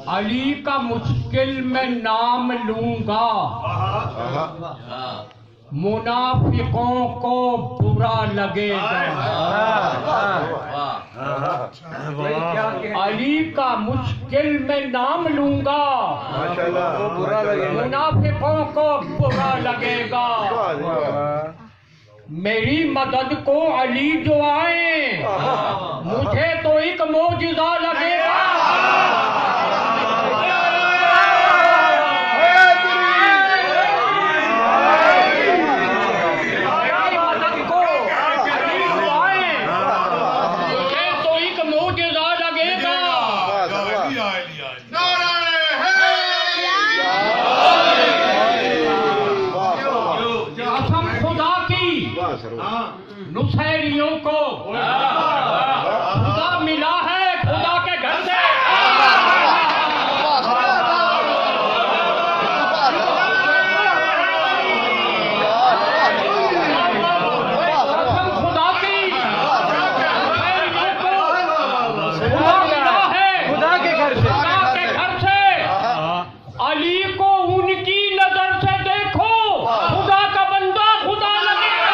अली का मुश्किल में नाम लूंगा, मुनाफिकों को बुरा लगेगा। अली का मुश्किल में नाम लूंगा, मुनाफिकों को बुरा लगेगा। मेरी मदद को अली जो आए, मुझे तो एक मौजिज़ा लगेगा। नुसैरियों को खुदा मिला है, खुदा के घर से। खुदा की नुसैरियों को खुदा मिला है, खुदा के घर से। अली को उनकी नजर से देखो, खुदा का बंदा खुदा लगेगा।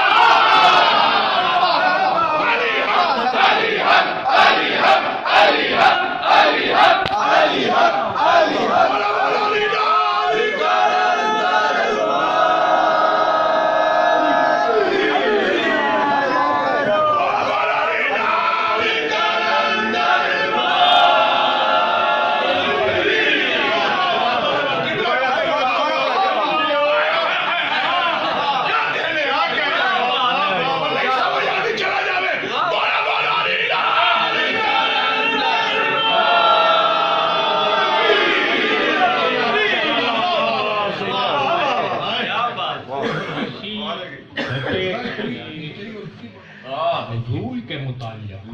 नज़ूल के मुताल्लिक़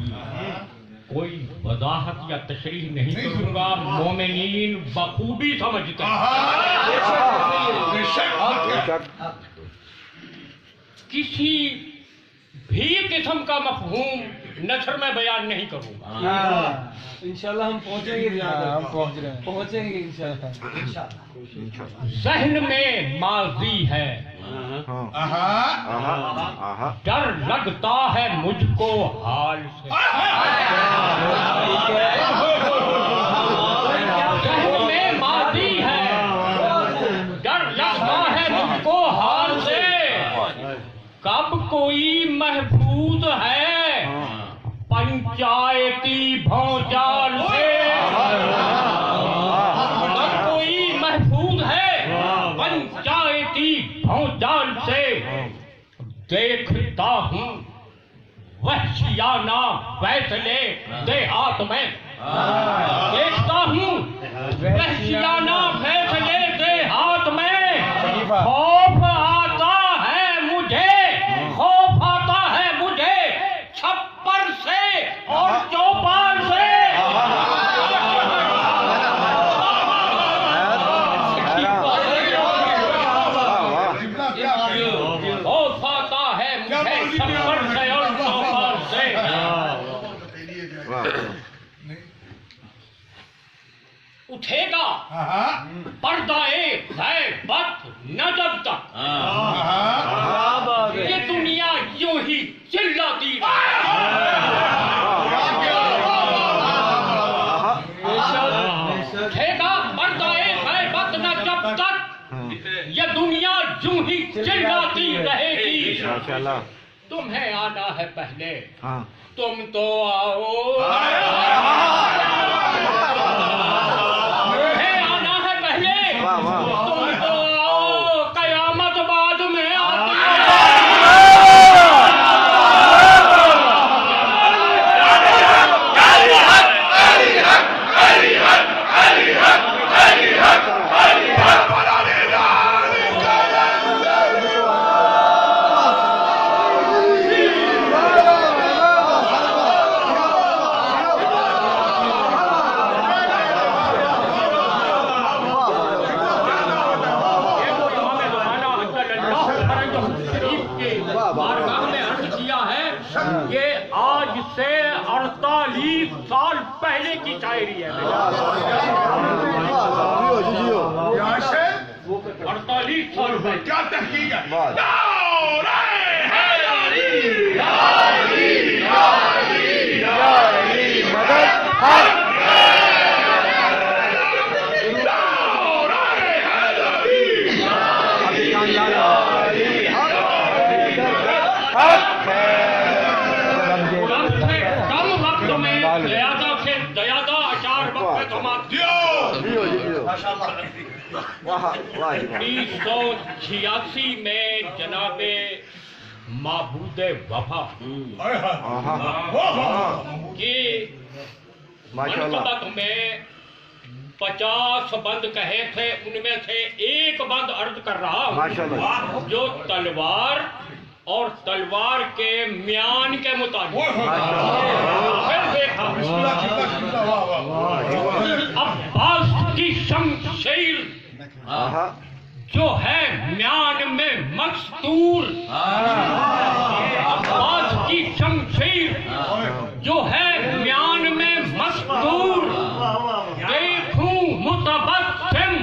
कोई वज़ाहत या तशरीह नहीं करूँगा, मोमिनीन बखूबी समझते हैं। किसी भी किस्म का मफ़हूम नशर में बयान नहीं करूँगा। इंशाल्लाह हम पहुँचेंगे, हम पहुँचेंगे इंशाल्लाह। ज़हन में माज़ी है, डर लगता है मुझको हाल से। ज़हन में माज़ी है, डर लगता है मुझको हाल से। कब कोई महफूज है पंचायती भौजाल से। कब कोई महफूज है पंचायती भौजाल से। देखता हूँ वहशियाना फैसले देहात में। देखता हूँ वहशियाना फैसले देहात में। खौफ आता है मुझे, खौफ आता है मुझे छप्पर से और चौपाल से। खौफ आता है मुझे छप्पर से और चौपाल से। उठेगा पर्दाए गैबत न जब तक ये दुनिया यूं ही चिल्लाती उठेगा पर्दाए गैबत न जब तक ये दुनिया यूं ही चिल्लाती रहेगी। तुम्हें आना है पहले, तुम तो आओ। की शायरी है। 48 साल में क्या तहकीक है? ज्यादा अचार वक्त समाप्त। 1986 में जनाबे महबूद वफा की मनसबत में 50 बंद कहे थे, उनमें से एक बंद अर्ज कर रहा हूं जो तलवार और तलवार के म्यान के मुताबिक। फिर देखा अब्बास की शमशीर जो है म्यान में मस्तूर, अब्बास की शमशीर जो है म्यान में मस्तूर, देखूं मुतबस्सिम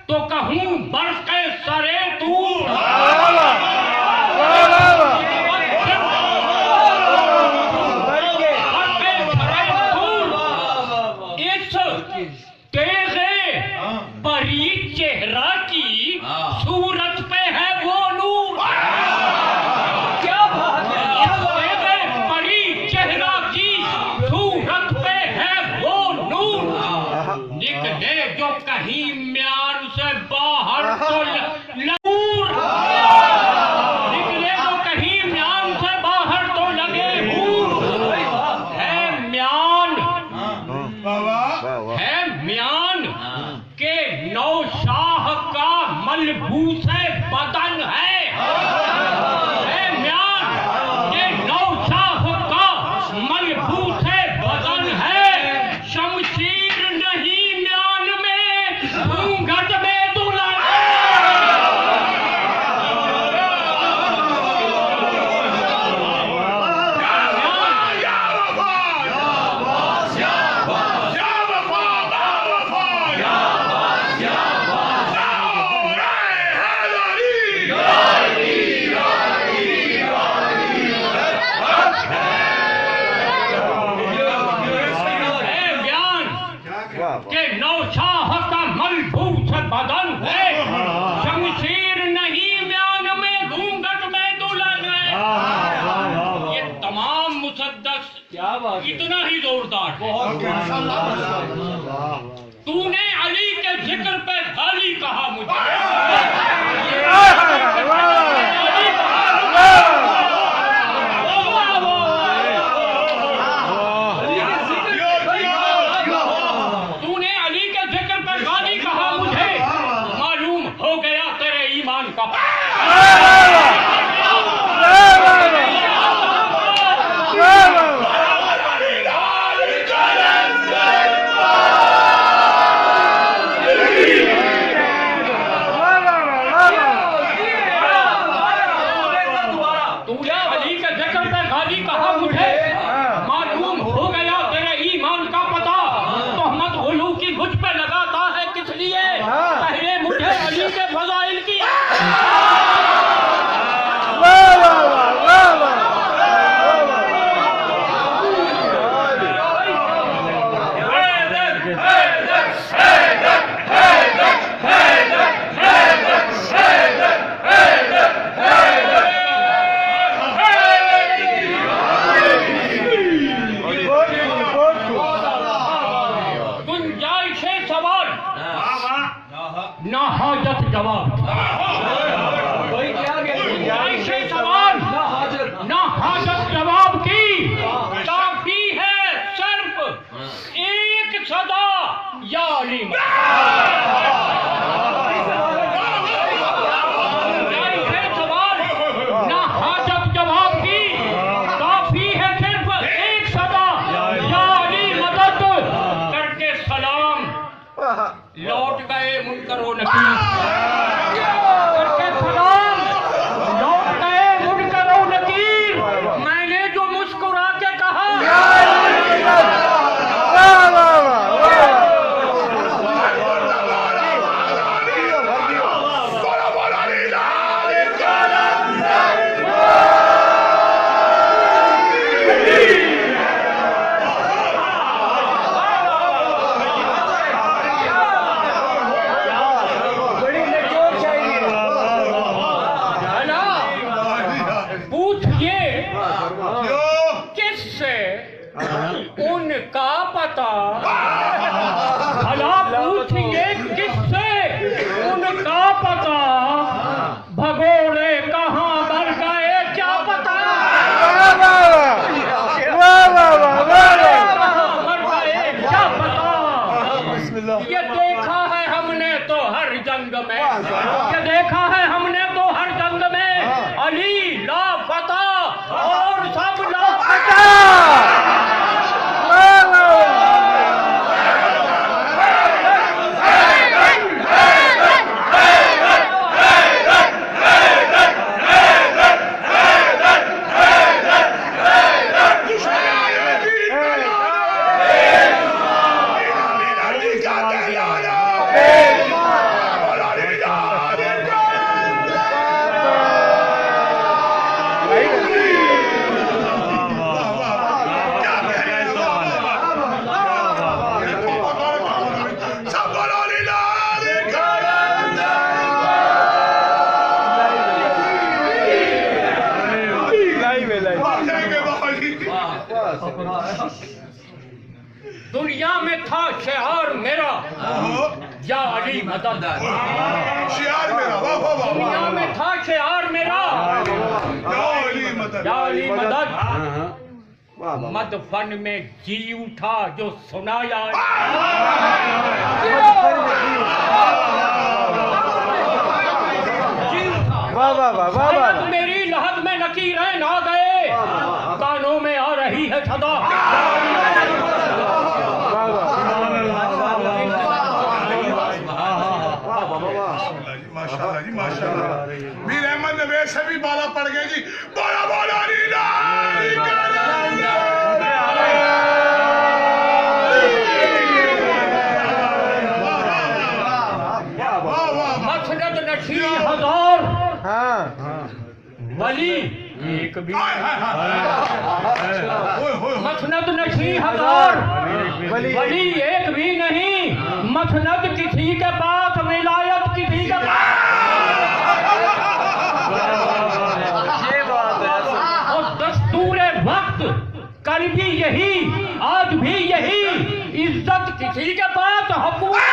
तो कहूं बरक़े सरे तूर। चेहरा की सूरत पे है वो नूर। क्या बात है? बड़ी चेहरा की सूरत पे है वो नूर। निकले जो कहीं म्यान से बाहर तो लूर, निकले जो कहीं म्यान से बाहर तो लगे हूर। है म्यान के नौशाह का मलबूस बदन है म्यान के नौशाह का मलबूस बदन है। शमशीर नहीं म्यान में घूंघट में दुल्हन। के नौशाह का मलबूस बदन है। शमशीर नहीं म्यान में घूंघट में दुल्हन है। ये तमाम मुसद्दस क्या बात है? इतना ही जोरदार है। तूने अली के जिक्र पे गाली कहा मुझे। मालूम हो गया तेरे ईमान का पता। तोहमत उलू की मुझ पे लगाता है किस लिए? पहले मुझे अली के फजाइल की ना हाजत जवाब। वही क्या ऐसे सवाल ना हाजत जवाब की काफी है सिर्फ एक सदा या अली। ऐसे सवाल ना हाजत जवाब की काफी है सिर्फ एक सदा या अली। मदद करके सलाम लौट गए मुनकर व नकीर। करके सलाम लौट गए मुनकर व नकीर। मैंने जो मुस्कुरा के कहा भला पूछिए किससे उनका पता, भगोड़े कहाँ मर गए क्या पता। मर गए क्या पता। ये देखा है हमने तो हर जंग में, ये देखा है हमने तो हर जंग में, अली लापता और सब लापता। दुनिया में था शियार मेरा या अली मदद, शियार मेरा दुनिया में था शियार मेरा या अली मदद। मदफन में जी उठा जो सुनाया, मेरी लहद में नकीरें ना गए, कानों में आ रही है सदा। माशाल्लाह जी माशाल्लाह। मीर अहमद ने वैसे भी बाला पड़ गए जी। बोला बोला मसनद नशी हजार वली एक भी, मसनद नशी हजार वली एक भी नहीं, मसनद किसी के पास, विलायत किसी के पास। और दस्तूरे वक्त कल भी यही, आज भी यही, इज्जत किसी के पास, हुकूमत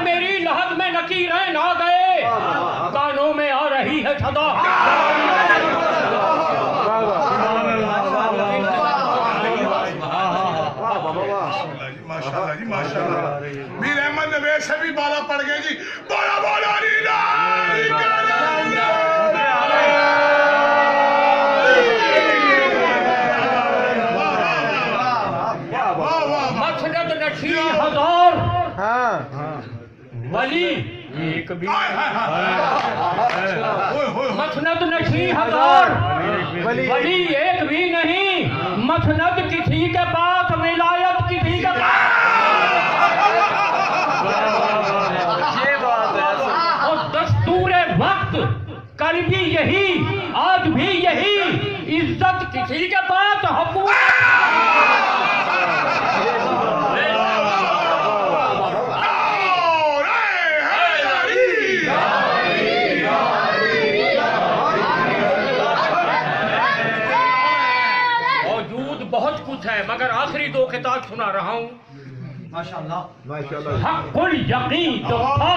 मेरी लहद में नकीरें ना गए, कानों में आ रही है सदा। माशाल्लाह जी माशाल्लाह। मीर अहमद ने वैसे भी बाला पड़ गए जी। बोला बोला मसनद नशी हजार वली एक भी, मसनद नशी हजार वली एक भी नहीं, मसनद किसी के पास, विलायत किसी के पास। और दस्तूरे वक्त कल भी यही, आज भी यही, इज्जत किसी के पास, हुकूमत बहुत कुछ है, मगर आखिरी दो किताब सुना रहा हूँ। माशाल्लाह। हक़्क़ुल यक़ीन जो था,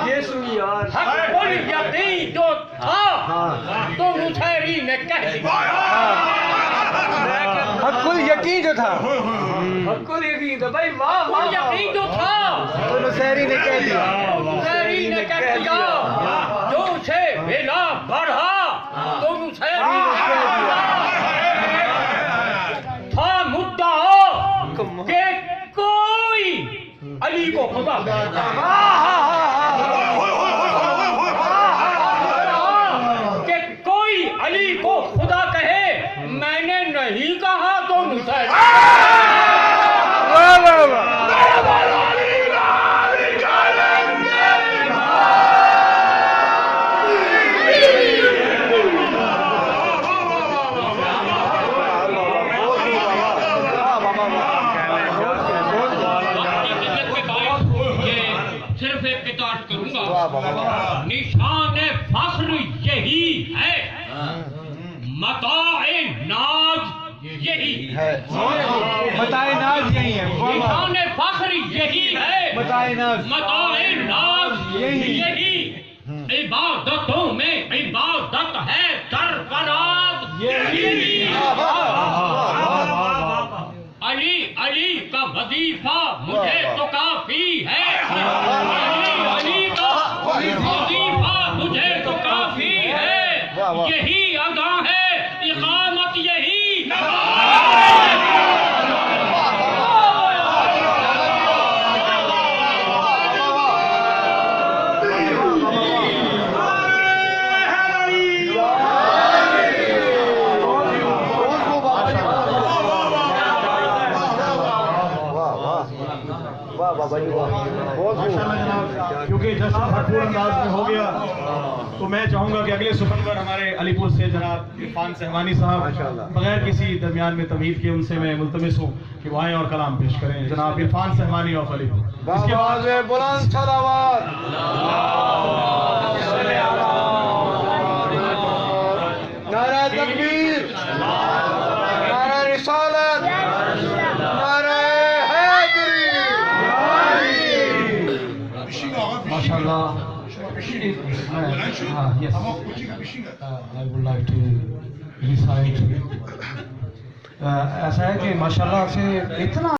ये सुनिए यार, हक़्क़ुल यक़ीन जो था तो नुसैरी ने कह दिया। हक़्क़ुल यक़ीन जो था, हक़्क़ुल यक़ीन तो भाई वाह वाह, यक़ीन जो था तो नुसैरी ने कह दिया, नुसैरी ने कह दिया। जो से बेला बढ़ा तो नुसैरी ने कह दिया। था मुद्दा के कोई अली को खुदा कि कोई अली को खुदा कहे, मैंने नहीं कहा तो नुसैरी। निशान फख्र यही है, मताए नाज यही है, बताए नाज यही है, निशान फख्र यही है, बताए नाज मताए नाज यही। इबादतों में इबादत है सरफराज यही। अली अली का वजीफा मुझे तो काफी है, अली का वजीफा मुझे तो काफी है, यही अदा है इकामत यही। क्योंकि जश्न भरपूर अंदाज में हो गया तो मैं चाहूंगा कि अगले सुपरवर हमारे अलीपुर से जनाब इरफान सहवानी साहब बगैर किसी दरमियान में तमीद के उनसे मैं मुल्तमिस हूँ कि वो आए और कलाम पेश करें। जनाब इरफान सहवानी ऑफ अलीपुर। इसके बाद बुलंद सलावत, नारा तकबीर, नारा रिसालत, नारा हैदरी। माशाल्लाह। Yes. I would like to recite. ऐसा है कि माशाल्लाह से इतना